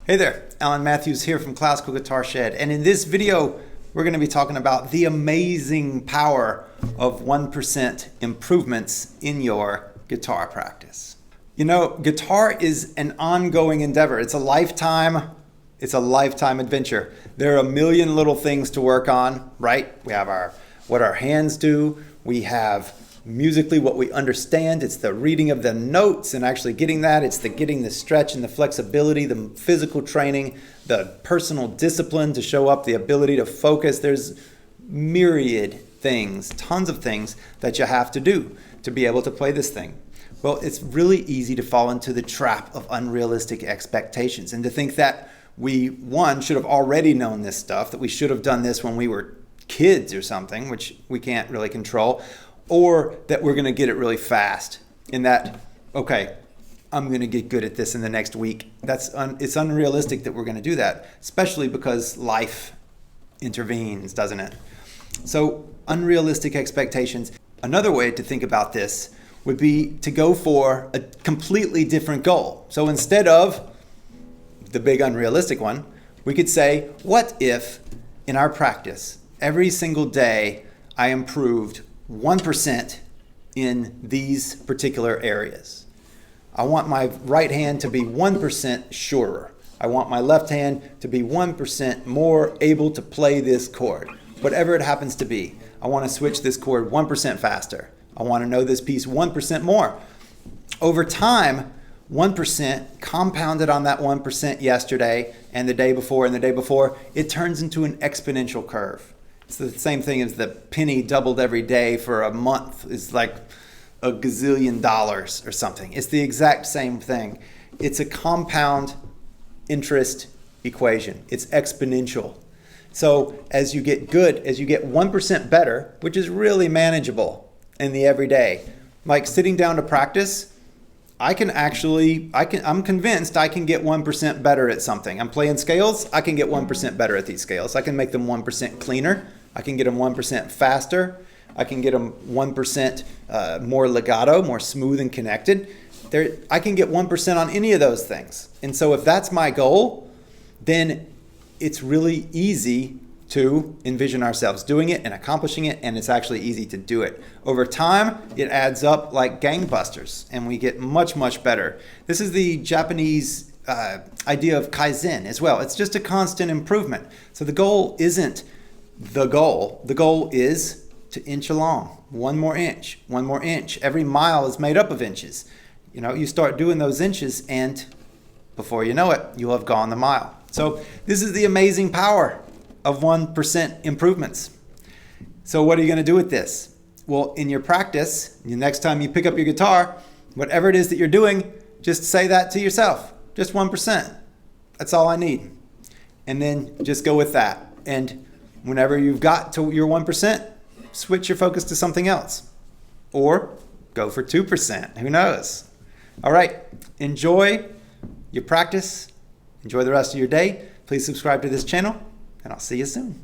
Hey there, Alan Matthews here from Classical Guitar Shed, and in this video we're going to be talking about the amazing power of 1% improvements in your guitar practice. You know, guitar is an ongoing endeavor. It's a lifetime adventure. There are a million little things to work on, right? We have what our hands do. We have musically what we understand. It's the reading of the notes and actually getting that. It's getting the stretch and the flexibility, the physical training, the personal discipline to show up, the ability to focus. There's myriad things, tons of things that you have to do to be able to play this thing. Well, it's really easy to fall into the trap of unrealistic expectations and to think that we, should have already known this stuff, that we should have done this when we were kids or something, which we can't really control, or that we're going to get it really fast in that, okay, I'm going to get good at this in the next week. It's unrealistic that we're going to do that, especially because life intervenes, doesn't it? So unrealistic expectations. Another way to think about this would be to go for a completely different goal. So instead of the big unrealistic one, we could say, what if in our practice, every single day I improved 1% in these particular areas? I want my right hand to be 1% surer. I want my left hand to be 1% more able to play this chord. Whatever it happens to be. I want to switch this chord 1% faster. I want to know this piece 1% more. Over time, 1% compounded on that 1% yesterday and the day before and the day before, it turns into an exponential curve. It's the same thing as the penny doubled every day for a month. It's like a gazillion dollars or something. It's the exact same thing. It's a compound interest equation. It's exponential. So as you get good, as you get 1% better, which is really manageable in the everyday, like sitting down to practice, I'm convinced I can get 1% better at something. I'm playing scales, I can get 1% better at these scales. I can make them 1% cleaner. I can get them 1% faster. I can get them 1% more legato, more smooth and connected. I can get 1% on any of those things. And so if that's my goal, then it's really easy to envision ourselves doing it and accomplishing it, and it's actually easy to do it. Over time, it adds up like gangbusters, and we get much, much better. This is the Japanese idea of Kaizen as well. It's just a constant improvement. So the goal isn't the goal. The goal is to inch along. One more inch, one more inch. Every mile is made up of inches. You know, you start doing those inches, and before you know it, you'll have gone the mile. So this is the amazing power of 1% improvements. So what are you going to do with this? Well, in your practice, the next time you pick up your guitar, whatever it is that you're doing, just say that to yourself. Just 1%. That's all I need. And then just go with that. And whenever you've got to your 1%, switch your focus to something else. Or go for 2%. Who knows? All right. Enjoy your practice. Enjoy the rest of your day. Please subscribe to this channel, and I'll see you soon.